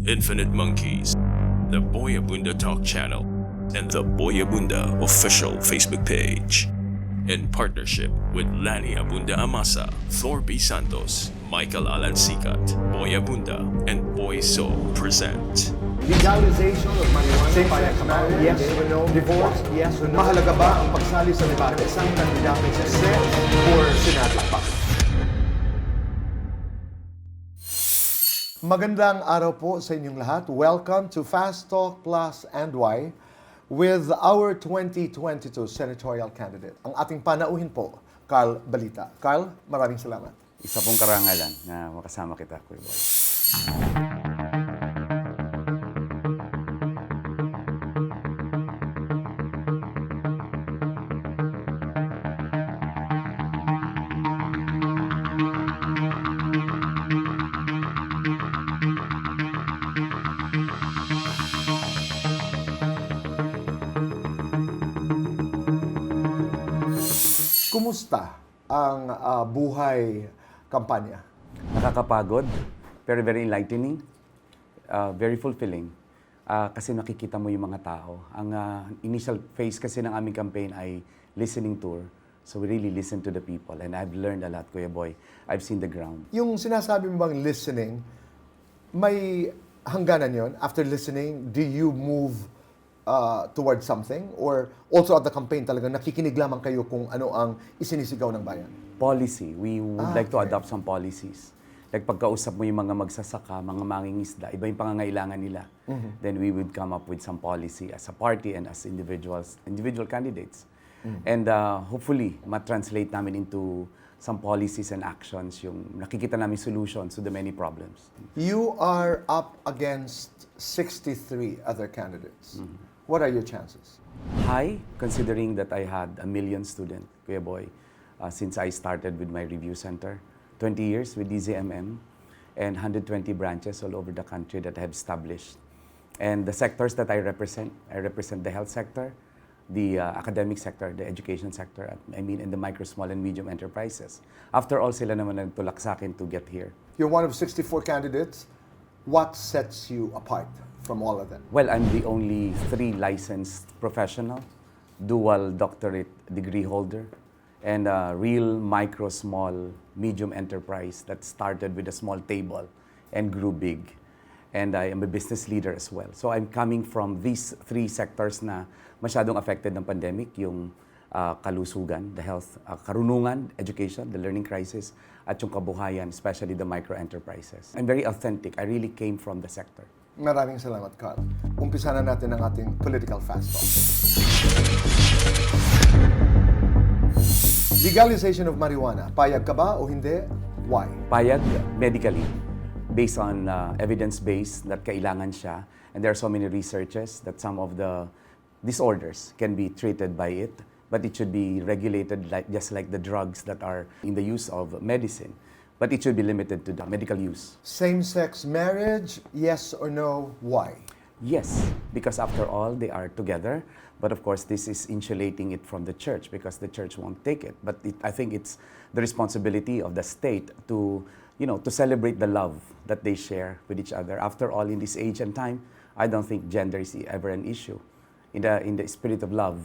Infinite Monkeys, the Boy Abunda Talk channel, and the Boy Abunda official Facebook page. In partnership with Lani Abunda Amasa, Thor B. Santos, Michael Alan Sikat, Boy Abunda, and Boy So present. Legalization of marijuana, same-sex marriage, yes or no, divorce, yes or no. Mahalaga ba ang pagsali sa debate isang kandidato sa Senate or Senado? Magandang araw po sa inyong lahat. Welcome to Fast Talk Plus and Why with our 2022 Senatorial candidate. Ang ating panauhin po, Carl Balita. Carl, maraming salamat. Isa pong karangalan na makasama kita, Kuya Boy. Kumusta ang buhay kampanya? Nakakapagod, pero very enlightening, very fulfilling. Kasi nakikita mo yung mga tao. Ang initial phase kasi ng aming campaign ay listening tour. So we really listen to the people and I've learned a lot, Kuya Boy. I've seen the ground. Yung sinasabi mo bang listening, may hangganan yon? After listening, do you move towards something? Or also at the campaign talaga, nakikinig lamang kayo kung ano ang isinisigaw ng bayan? Policy. We would like to okay. adopt some policies. Like pagkausap mo yung mga magsasaka, mga mangingisda, iba yung pangangailangan nila. Then we would come up with some policy as a party and as individual candidates. And hopefully, ma-translate namin into some policies and actions, yung nakikita namin solutions to the many problems. You are up against 63 other candidates. What are your chances? High, considering that I had 1 million students, Kuya Boy, since I started with my review center. 20 years with DZMM and 120 branches all over the country that I have established. And the sectors that I represent the health sector, the academic sector, the education sector, and the micro, small, and medium enterprises. After all, sila naman nagtulak sa akin to get here. You're one of 64 candidates. What sets you apart from all of them? Well, I'm the only 3 licensed professional, dual doctorate degree holder, and a real micro, small, medium enterprise that started with a small table and grew big. And I am a business leader as well. So I'm coming from these 3 sectors na masyadong affected ng pandemic, yung kalusugan, the health, karunungan, education, the learning crisis, at yung kabuhayan, especially the micro enterprises. I'm very authentic. I really came from the sector. Maraming salamat, Carl. Umpisa na natin ang ating political fast talk. Legalization of marijuana. Payag ka ba o hindi? Why? Payag medically, based on evidence-based that kailangan siya. And there are so many researches that some of the disorders can be treated by it, but it should be regulated just like the drugs that are in the use of medicine. But it should be limited to the medical use. Same-sex marriage, yes or no? Why? Yes, because after all, they are together. But of course, this is insulating it from the church because the church won't take it. But I think it's the responsibility of the state to celebrate the love that they share with each other. After all, in this age and time, I don't think gender is ever an issue. In the spirit of love,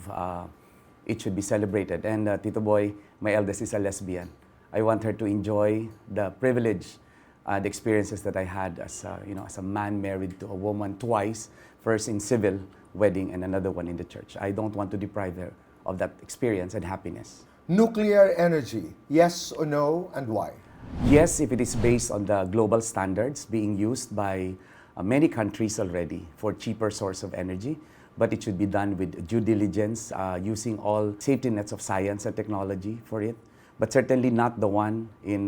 it should be celebrated. And Tito Boy, my eldest is a lesbian. I want her to enjoy the privilege, the experiences that I had as a man married to a woman twice, first in civil wedding and another one in the church. I don't want to deprive her of that experience and happiness. Nuclear energy, yes or no, and why? Yes, if it is based on the global standards being used by many countries already for cheaper source of energy, but it should be done with due diligence, using all safety nets of science and technology for it. But certainly not the one in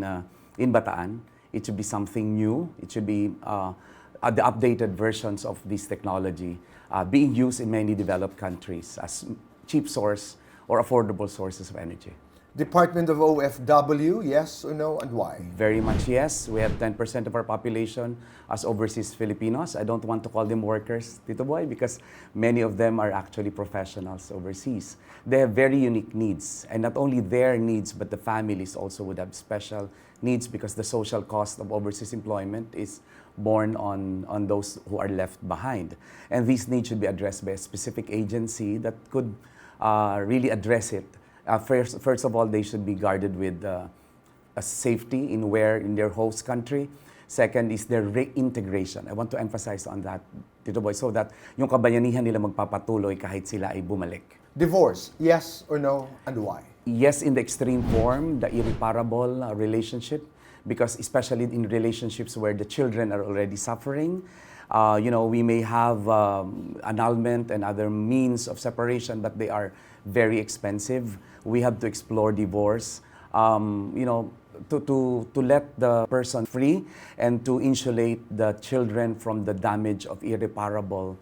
Bataan. It should be something new. It should be the updated versions of this technology being used in many developed countries as cheap source or affordable sources of energy. Department of OFW, yes or no, and why? Very much yes. We have 10% of our population as overseas Filipinos. I don't want to call them workers, Tito Boy, because many of them are actually professionals overseas. They have very unique needs, and not only their needs, but the families also would have special needs because the social cost of overseas employment is borne on those who are left behind. And these needs should be addressed by a specific agency that could really address it. First of all, they should be guarded with a safety in their host country. Second is their reintegration. I want to emphasize on that, Tito Boy, so that yung kabayanihan nila magpapatuloy kahit sila ay bumalik. Divorce, yes or no, and why? Yes, in the extreme form, the irreparable relationship, because especially in relationships where the children are already suffering, we may have annulment and other means of separation, but they are very expensive. We have to explore divorce, to let the person free and to insulate the children from the damage of irreparable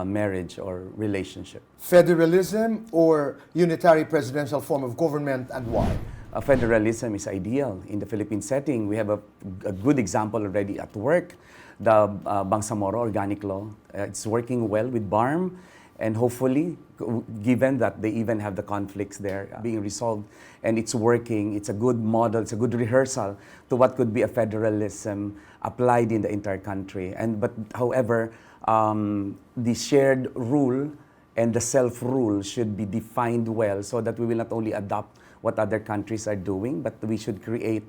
marriage or relationship. Federalism or unitary presidential form of government, and why? Federalism is ideal in the Philippine setting. We have a good example already at work, the Bangsamoro Organic Law. It's working well with BARM, and hopefully, given that they even have the conflicts there being resolved, and it's working, it's a good model, it's a good rehearsal to what could be a federalism applied in the entire country. However, the shared rule and the self-rule should be defined well so that we will not only adopt what other countries are doing, but we should create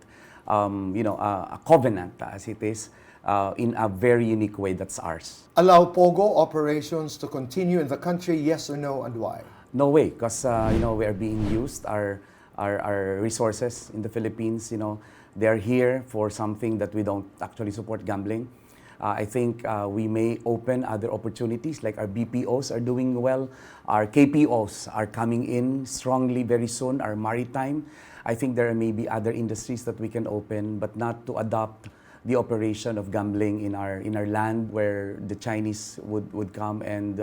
a covenant, as it is, in a very unique way that's ours. Allow POGO operations to continue in the country, yes or no, and why? No way, because we are being used. Our resources in the Philippines, they are here for something that we don't actually support gambling. I think we may open other opportunities, like our BPOs are doing well. Our KPOs are coming in strongly very soon, our maritime. I think there may be other industries that we can open, but not to adopt the operation of gambling in our land, where the Chinese would come and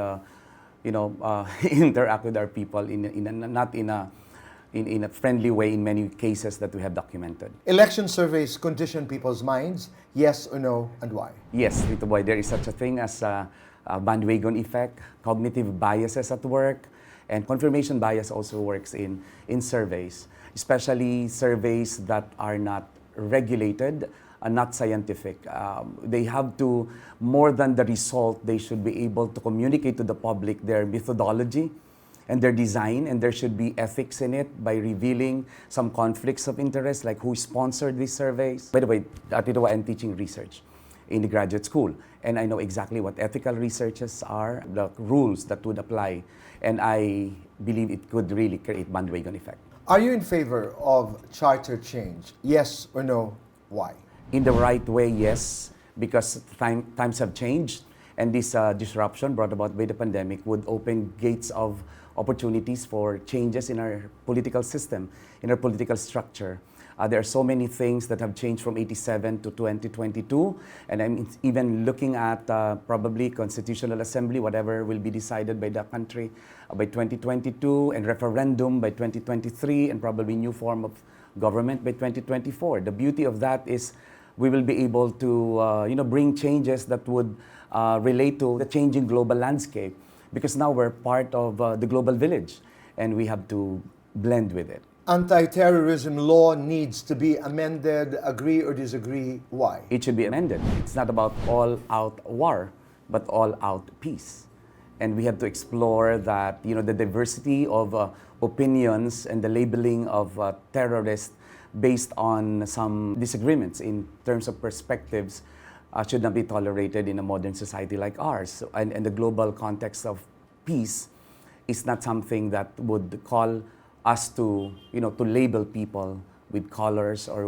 interact with our people not in a friendly way in many cases that we have documented. Election surveys condition people's minds, yes or no, and why? Yes, Tito Boy, there is such a thing as a bandwagon effect, cognitive biases at work, and confirmation bias also works in surveys, especially surveys that are not regulated, not scientific. They have to, more than the result, they should be able to communicate to the public their methodology and their design, and there should be ethics in it by revealing some conflicts of interest, like who sponsored these surveys. By the way, I'm teaching research in the graduate school, and I know exactly what ethical researches are, the rules that would apply, and I believe it could really create bandwagon effect. Are you in favor of charter change, yes or no, why? In the right way, yes, because times have changed, and this disruption brought about by the pandemic would open gates of opportunities for changes in our political system, in our political structure. There are so many things that have changed from 87 to 2022, and I'm even looking at probably Constitutional Assembly, whatever will be decided by the country by 2022, and referendum by 2023, and probably new form of government by 2024. The beauty of that is we will be able to bring changes that would relate to the changing global landscape, because now we're part of the global village and we have to blend with it. Anti-terrorism law needs to be amended, agree or disagree, why? It should be amended. It's not about all-out war, but all-out peace. And we have to explore that, the diversity of opinions and the labeling of terrorists based on some disagreements in terms of perspectives should not be tolerated in a modern society like ours. And the global context of peace is not something that would call us to label people with colors or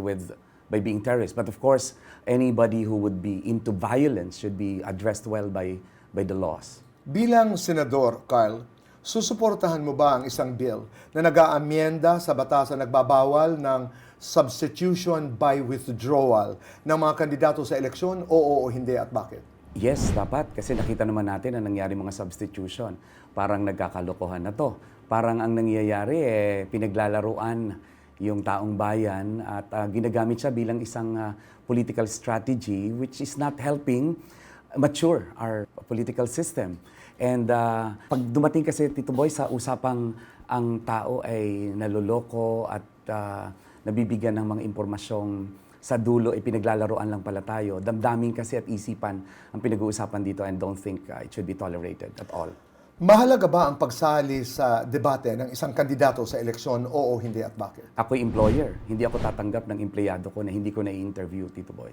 by being terrorists. But of course, anybody who would be into violence should be addressed well by the laws. Bilang senador, Carl, susuportahan mo ba ang isang bill na nag-aamyenda sa batasan nagbabawal ng substitution by withdrawal ng mga kandidato sa eleksyon, oo o hindi, at bakit? Yes, dapat. Kasi nakita naman natin na nangyari mga substitution. Parang nagkakalokohan na to. Parang ang nangyayari, pinaglalaruan yung taong bayan at ginagamit siya bilang isang political strategy which is not helping mature our political system. And pag dumating kasi, Tito Boy, sa usapang ang tao ay naloloko at nabibigyan ng mga impormasyong sa dulo ay pinaglalaroan lang pala tayo. Damdamin kasi at isipan ang pinag-uusapan dito and don't think it should be tolerated at all. Mahalaga ba ang pagsali sa debate ng isang kandidato sa eleksyon, oo, hindi at bakit? Ako'y employer. Hindi ako tatanggap ng empleyado ko na hindi ko na-interview, Tito Boy.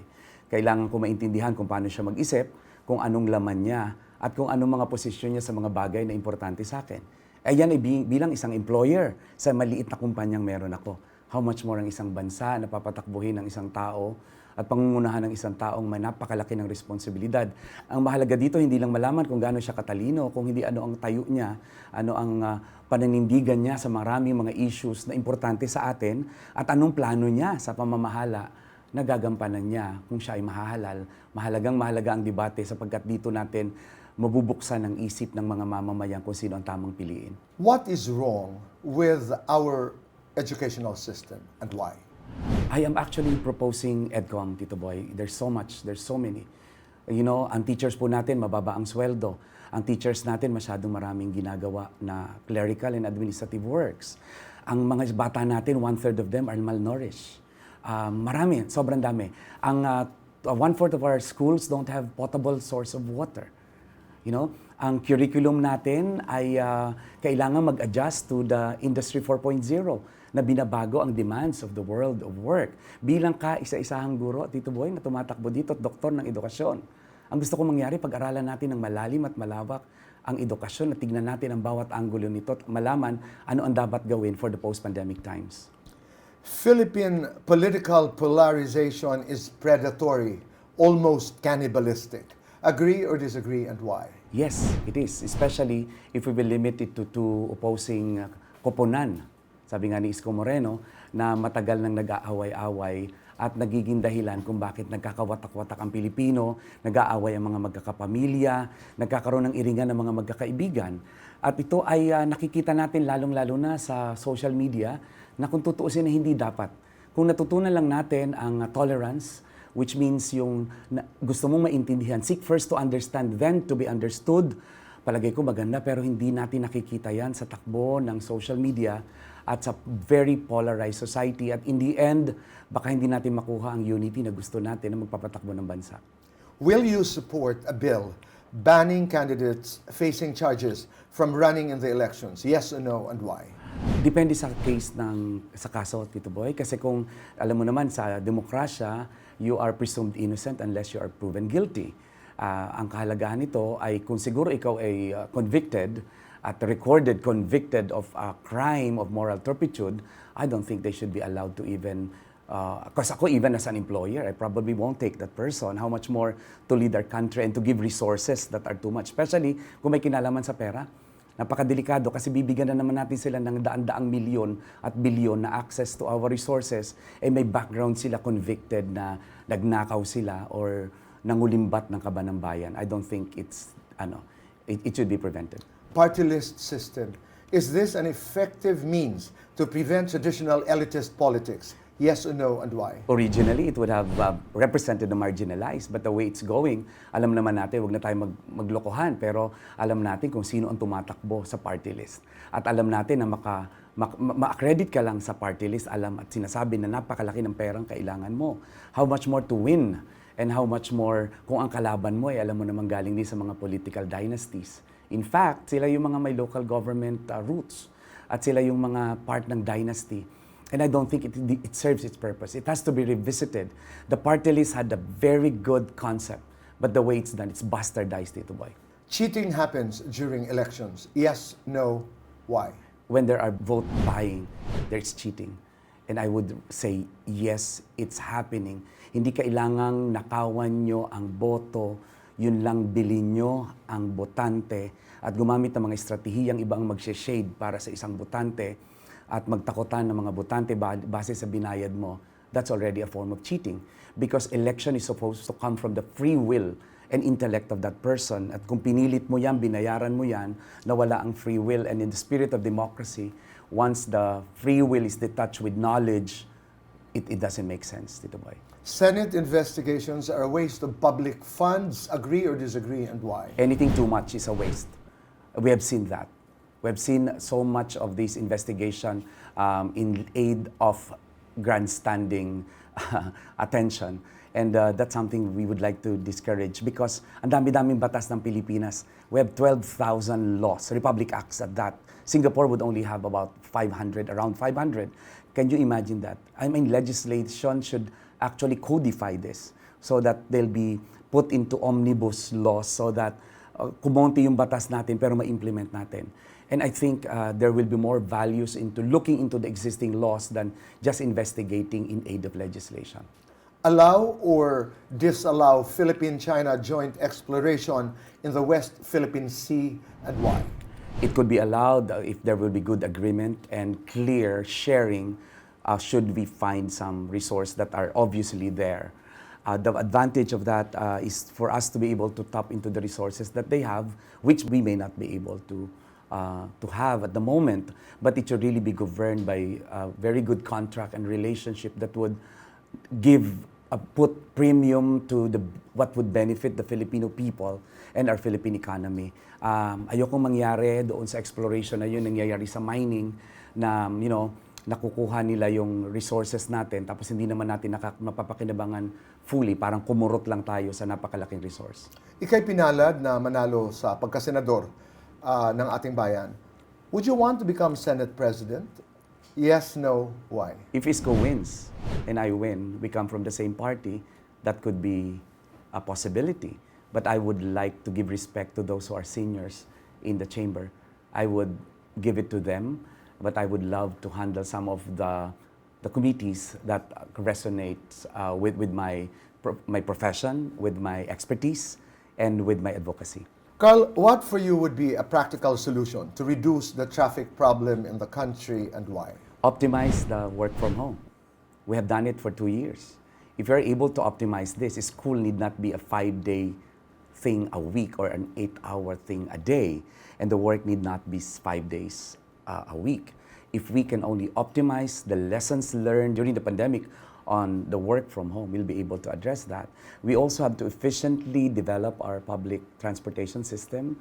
Kailangan ko maintindihan kung paano siya mag-isip, kung anong laman niya, at kung anong mga posisyon niya sa mga bagay na importante sa akin. Yan ay bilang isang employer sa maliit na kumpanyang meron ako. How much more ang isang bansa na papatakbuhin ng isang tao at pangungunahan ng isang taong may napakalaki ng responsibilidad. Ang mahalaga dito, hindi lang malaman kung gaano siya katalino, kung hindi ano ang tayo niya, ano ang pananindigan niya sa maraming mga issues na importante sa atin, at anong plano niya sa pamamahala na gagampanan niya kung siya ay mahahalal. Mahalaga ang debate sapagkat dito natin mabubuksan ang isip ng mga mamamayan kung sino ang tamang piliin. What is wrong with our educational system and why? I am actually proposing EDCOM, Tito Boy. There's so many. You know, ang teachers po natin, mababa ang sweldo. Ang teachers natin, masyadong maraming ginagawa na clerical and administrative works. Ang mga bata natin, 1/3 of them are malnourished. Marami, sobrang dami. Ang 1/4 of our schools don't have potable source of water. You know, ang curriculum natin ay kailangan mag-adjust to the Industry 4.0 na binabago ang demands of the world of work. Bilang ka isa-isahang guro, Tito Boy, na tumatakbo dito at doktor ng edukasyon. Ang gusto ko mangyari, pag-aralan natin ng malalim at malawak ang edukasyon, na tignan natin ang bawat anggulo nito at malaman ano ang dapat gawin for the post-pandemic times. Philippine political polarization is predatory, almost cannibalistic. Agree or disagree, and why? Yes, it is. Especially if we will limit it to two opposing koponan. Sabi nga ni Isko Moreno na matagal nang nag-aaway-away at nagiging dahilan kung bakit nagkakawatak-watak ang Pilipino, nag-aaway ang mga magkakapamilya, nagkakaroon ng iringan ng mga magkakaibigan. At ito ay nakikita natin lalong-lalo na sa social media na kung tutuusin na hindi dapat. Kung natutunan lang natin ang tolerance, which means yung gusto mong maintindihan, seek first to understand, then to be understood, palagay ko maganda, pero hindi natin nakikita yan sa takbo ng social media at sa very polarized society. At in the end, baka hindi natin makuha ang unity na gusto natin na magpapatakbo ng bansa. Will you support a bill banning candidates facing charges from running in the elections? Yes or no, and why? Depende sa case sa kaso, Tito Boy. Kasi kung alam mo naman sa demokrasya, you are presumed innocent unless you are proven guilty. Ang kahalagahan nito ay kung siguro ikaw ay convicted at recorded convicted of a crime of moral turpitude, I don't think they should be allowed to even, because ako even as an employer, I probably won't take that person. How much more to lead our country and to give resources that are too much, especially kung may kinalaman sa pera. Napakadelikado kasi bibigyan na naman natin sila ng daan-daang milyon at bilyon na access to our resources, may background sila convicted na nagnakaw sila or nangulimbat ng kaban ng bayan. I don't think it should be prevented. Party list system. Is this an effective means to prevent traditional elitist politics? Yes or no, and why? Originally, it would have represented the marginalized, but the way it's going, alam naman natin, wag na tayo maglokohan, pero alam natin kung sino ang tumatakbo sa party list. At alam natin na ma-accredit ka lang sa party list, alam at sinasabi na napakalaki ng perang kailangan mo. How much more to win, and how much more kung ang kalaban mo ay alam mo namang galing din sa mga political dynasties. In fact, sila yung mga may local government roots at sila yung mga part ng dynasty. And I don't think it serves its purpose. It has to be revisited. The party list had a very good concept, but the way it's done, it's bastardized, Tito Boy. Cheating happens during elections. Yes, no, why? When there are vote buying, there's cheating. And I would say, yes, it's happening. Hindi kailangang nakawan nyo ang boto, yun lang bilhin nyo ang botante at gumamit ng mga estratehiyang ibang mag-shade para sa isang botante at magtakutan ng mga botante base sa binayad mo. That's already a form of cheating because election is supposed to come from the free will and intellect of that person. At kung pinilit mo yan, binayaran mo yan, nawala ang free will. And in the spirit of democracy, once the free will is detached with knowledge, it doesn't make sense, Tito Boy. Senate investigations are a waste of public funds. Agree or disagree, and why? Anything too much is a waste. We have seen that. We have seen so much of this investigation in aid of grandstanding attention. And that's something we would like to discourage because ang dami-daming batas ng Pilipinas. We have 12,000 laws, Republic Acts at that. Singapore would only have about 500, around 500. Can you imagine that? I mean, legislation should actually codify this so that they'll be put into omnibus laws so that kumonti yung batas natin pero ma-implement natin. And I think there will be more values into looking into the existing laws than just investigating in aid of legislation. Allow or disallow Philippine-China joint exploration in the West Philippine Sea, and why? It could be allowed if there will be good agreement and clear sharing should we find some resource that are obviously there. The advantage of that is for us to be able to tap into the resources that they have, which we may not be able to have at the moment, but it should really be governed by a very good contract and relationship that would put premium to what would benefit the Filipino people and our Philippine economy. Ayokong mangyari doon sa exploration na yun, nangyayari sa mining na, nakukuha nila yung resources natin tapos hindi naman natin mapapakinabangan fully, parang kumurot lang tayo sa napakalaking resource. Ika'y pinalad na manalo sa pagkasenador ng ating bayan. Would you want to become Senate President? Yes, no, why? If Isko wins and I win, we come from the same party, that could be a possibility. But I would like to give respect to those who are seniors in the chamber. I would give it to them, but I would love to handle some of the committees that resonate with my profession, with my expertise, and with my advocacy. Carl, what for you would be a practical solution to reduce the traffic problem in the country, and why? Optimize the work from home. We have done it for 2 years. If you're able to optimize this, school need not be a 5-day thing a week or an 8-hour thing a day, and the work need not be 5 days a week. If we can only optimize the lessons learned during the pandemic on the work from home, we'll be able to address that. We also have to efficiently develop our public transportation system.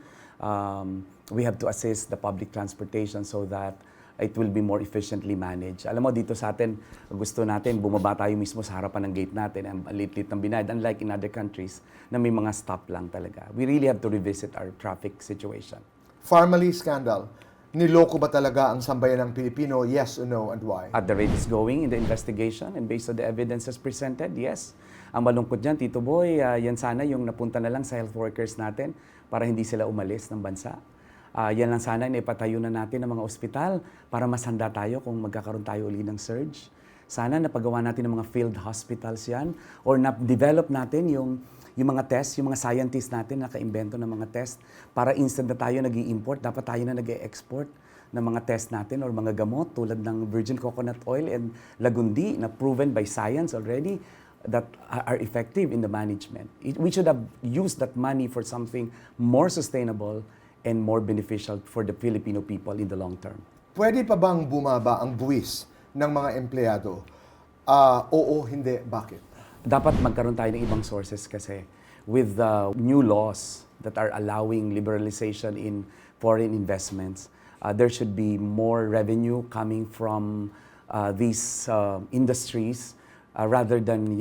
We have to assist the public transportation so that it will be more efficiently managed. Alam mo, dito sa atin, gusto natin, bumaba tayo mismo sa harapan ng gate natin, ang lit-lit ng binayad, unlike in other countries na may mga stop lang talaga. We really have to revisit our traffic situation. Pharmaly scandal. Niloko ba talaga ang sambayan ng Pilipino? Yes or no, and why? At the rate is going in the investigation and based on the evidences presented, yes. Ang malungkot dyan, Tito Boy, yan sana yung napunta na lang sa health workers natin para hindi sila umalis ng bansa. Yan lang sana, ipatayo na natin ang mga ospital para mas handa tayo kung magkakaroon tayo uli ng surge. Sana napagawa natin ng mga field hospitals yan or na-develop natin yung mga test, yung mga scientists natin naka-imbento ng mga test para instant na tayo nag-i-import, dapat tayo na nag-e-export ng mga test natin or mga gamot tulad ng virgin coconut oil and lagundi na proven by science already that are effective in the management. We should have used that money for something more sustainable and more beneficial for the Filipino people in the long term. Pwede pa bang bumaba ang buwis ng mga empleyado? Oo, hindi. Bakit? Dapat magkaroon tayo ng ibang sources kasi with the new laws that are allowing liberalization in foreign investments, there should be more revenue coming from these industries rather than,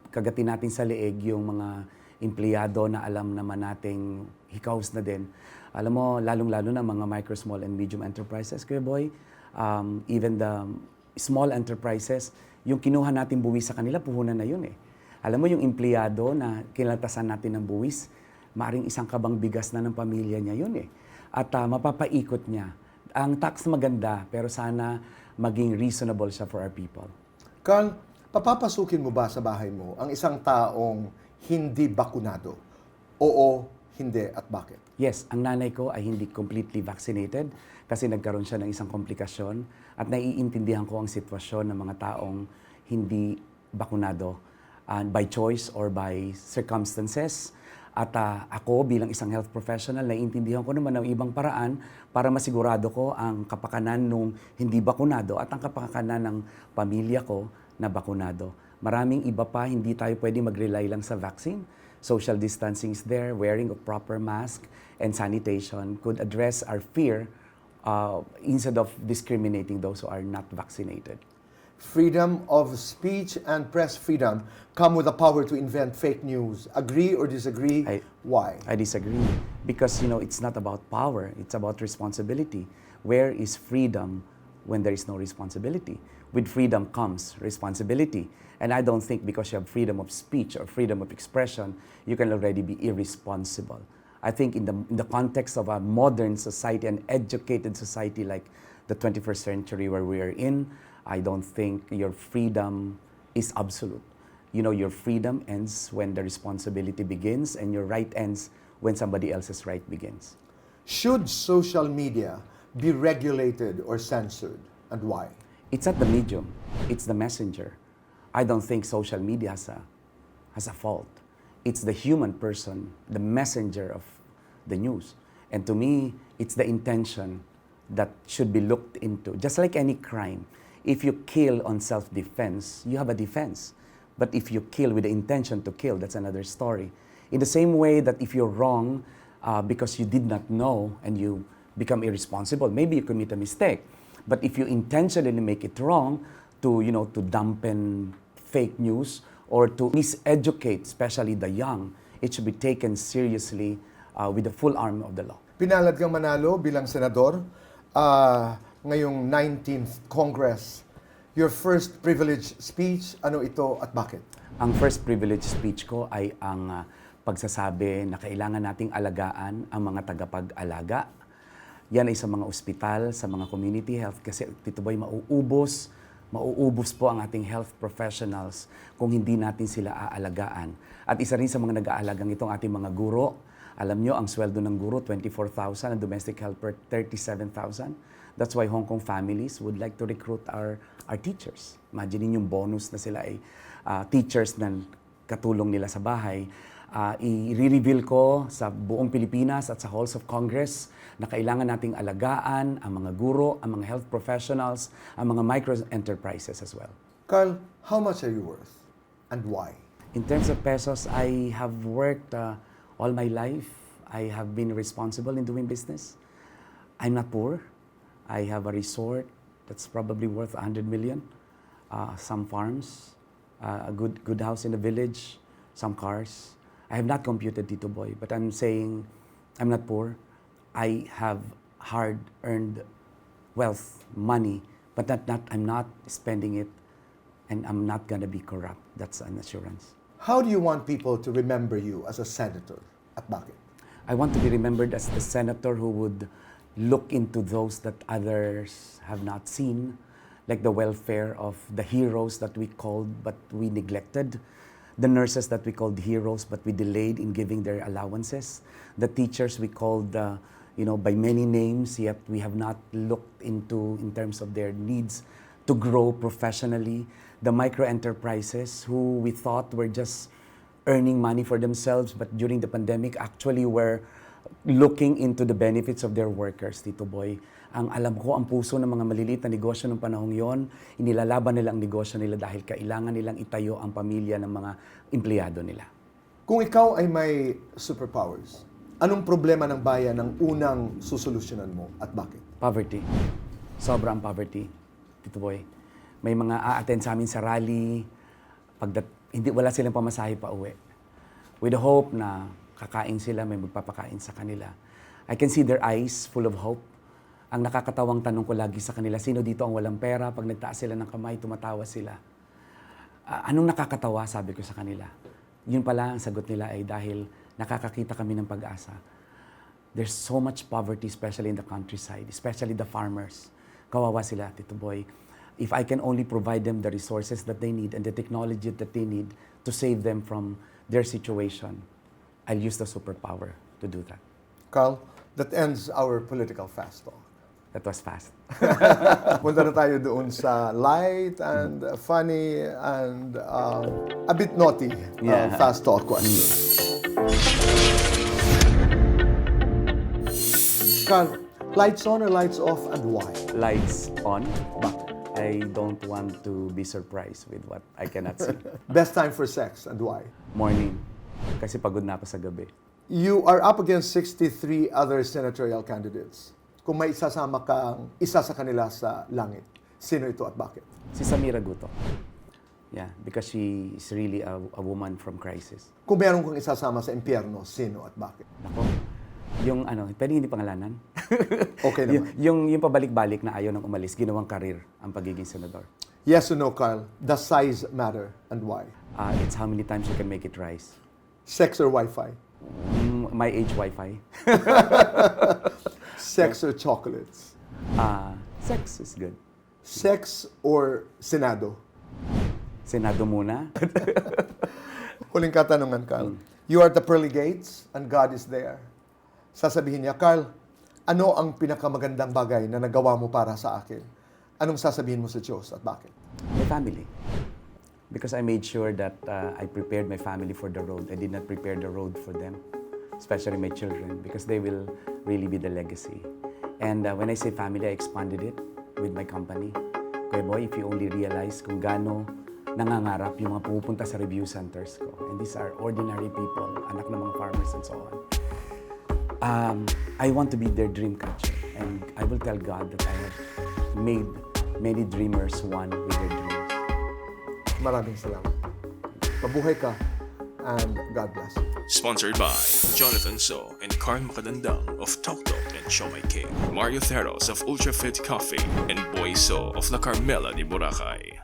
kagatin natin sa leeg yung mga empleyado na alam naman nating hikaws na din. Alam mo, lalong-lalo na mga micro, small, and medium enterprises, Kuya Boy, even the small enterprises, yung kinuha natin buwis sa kanila, puhunan na yun eh. Alam mo, yung empleyado na kinaltasan natin ng buwis, maaring isang kabang bigas na ng pamilya niya yun eh. At mapapaikot niya. Ang tax maganda, pero sana maging reasonable siya for our people. Carl, papapasukin mo ba sa bahay mo ang isang taong hindi bakunado? Oo, hindi, at bakit? Yes, ang nanay ko ay hindi completely vaccinated kasi nagkaroon siya ng isang komplikasyon at naiintindihan ko ang sitwasyon ng mga taong hindi bakunado by choice or by circumstances. At ako bilang isang health professional, naiintindihan ko naman ang ibang paraan para masigurado ko ang kapakanan ng hindi bakunado at ang kapakanan ng pamilya ko na bakunado. Maraming iba pa, hindi tayo pwede mag-rely lang sa vaccine. Social distancing is there, wearing a proper mask, and sanitation could address our fear instead of discriminating those who are not vaccinated. freedom of speech and press freedom come with the power to invent fake news. Agree or disagree? Why? I disagree because it's not about power, it's about responsibility. Where is freedom when there is no responsibility? With freedom comes responsibility. And I don't think because you have freedom of speech or freedom of expression, you can already be irresponsible. I think in the context of a modern society, an educated society like the 21st century where we are in, I don't think your freedom is absolute. Your freedom ends when the responsibility begins, and your right ends when somebody else's right begins. Should social media be regulated or censored, and why? It's not the medium, it's the messenger. I don't think social media has a fault. It's the human person, the messenger of the news. And to me, it's the intention that should be looked into. Just like any crime, if you kill on self-defense, you have a defense. But if you kill with the intention to kill, that's another story. In the same way that if you're wrong because you did not know and you become irresponsible, maybe you commit a mistake. But if you intentionally make it wrong to dampen fake news or to miseducate, especially the young, it should be taken seriously with the full arm of the law. Pinalad kang manalo bilang senador ngayong 19th Congress. Your first privilege speech, ano ito at bakit? Ang first privilege speech ko ay ang pagsasabi na kailangan nating alagaan ang mga tagapag-alaga. Yan ay sa mga ospital, sa mga community health kasi Tito Boy, mauubos po ang ating health professionals kung hindi natin sila aalagaan. At isa rin sa mga nag-aalagang itong ating mga guro. Alam nyo, ang sweldo ng guro, 24,000, ang domestic helper, 37,000. That's why Hong Kong families would like to recruit our teachers. Imagine yung bonus na sila ay teachers na katulong nila sa bahay. I-reveal ko sa buong Pilipinas at sa halls of Congress na kailangan nating alagaan ang mga guro, ang mga health professionals, ang mga micro-enterprises as well. Carl, how much are you worth and why? In terms of pesos, I have worked all my life. I have been responsible in doing business. I'm not poor. I have a resort that's probably worth 100 million. Some farms, a good house in the village, some cars. I have not computed, Tito Boy, but I'm saying I'm not poor. I have hard-earned wealth, money, but I'm not spending it, and I'm not gonna be corrupt. That's an assurance. How do you want people to remember you as a senator at bakit? I want to be remembered as the senator who would look into those that others have not seen, like the welfare of the heroes that we called but we neglected, the nurses that we called heroes but we delayed in giving their allowances, the teachers we called by many names yet we have not looked into in terms of their needs to grow professionally, the micro-enterprises who we thought were just earning money for themselves but during the pandemic actually were looking into the benefits of their workers, Tito Boy. Ang alam ko, ang puso ng mga maliliit na negosyo ng panahong yon, inilalaban nila ang negosyo nila dahil kailangan nilang itayo ang pamilya ng mga empleyado nila. Kung ikaw ay may superpowers, anong problema ng bayan ang unang susolusyonan mo at bakit? Poverty. Sobrang poverty, Tito Boy. May mga a-attend sa amin sa rally, wala silang pamasahe pa uwi. With the hope na kakain sila, may magpapakain sa kanila. I can see their eyes full of hope. Ang nakakatawang tanong ko lagi sa kanila, sino dito ang walang pera? Pag nagtaas sila ng kamay, tumatawa sila. Anong nakakatawa? Sabi ko sa kanila. Yun pala, ang sagot nila ay dahil nakakakita kami ng pag-asa. There's so much poverty, especially in the countryside, especially the farmers. Kawawa sila, Tito Boy. If I can only provide them the resources that they need and the technology that they need to save them from their situation, I'll use the superpower to do that. Carl, that ends our political fast talk. That was fast. Punta na tayo doon sa light and funny and a bit naughty fast talk ko. Ano yun? Carl, lights on or lights off and why? Lights on, but I don't want to be surprised with what I cannot see. Best time for sex and why? Morning, kasi pagod na ako sa gabi. You are up against 63 other senatorial candidates. Kung may isasama kang isa sa kanila sa langit, Sino ito at bakit? Si Samira Guto. Yeah, because she is really a woman from crisis. Kung meron kang isasama sa impyerno, sino at bakit? Nako, yung pwede hindi pangalanan? Okay naman. yung pabalik-balik na ayaw nang umalis, ginawang karir ang pagiging senador. Yes or no, Carl? Does size matter and why? It's how many times you can make it rise. Sex or Wi-Fi? My age Wi-Fi. Sex or chocolates? Sex is good. Sex or Senado? Senado muna. Huling katanungan, Carl. You are at the pearly gates and God is there. Sasabihin niya, Carl, ano ang pinakamagandang bagay na nagawa mo para sa akin? Anong sasabihin mo sa Diyos at bakit? My family. Because I made sure that I prepared my family for the road. I did not prepare the road for them, especially my children, because they will really be the legacy. And when I say family, I expanded it with my company. Kuya Boy, if you only realize kung gaano nangangarap yung mga pumupunta sa review centers ko. And these are ordinary people, anak ng mga farmers and so on. I want to be their dream catcher. And I will tell God that I have made many dreamers one with their dreams. Maraming salamat. Mabuhay ka and God bless you. Sponsored by Jonathan So and Carl Macadandang of Talk Talk and Show My King, Mario Theros of Ultra Fit Coffee, and Boy So of La Carmela de Boracay.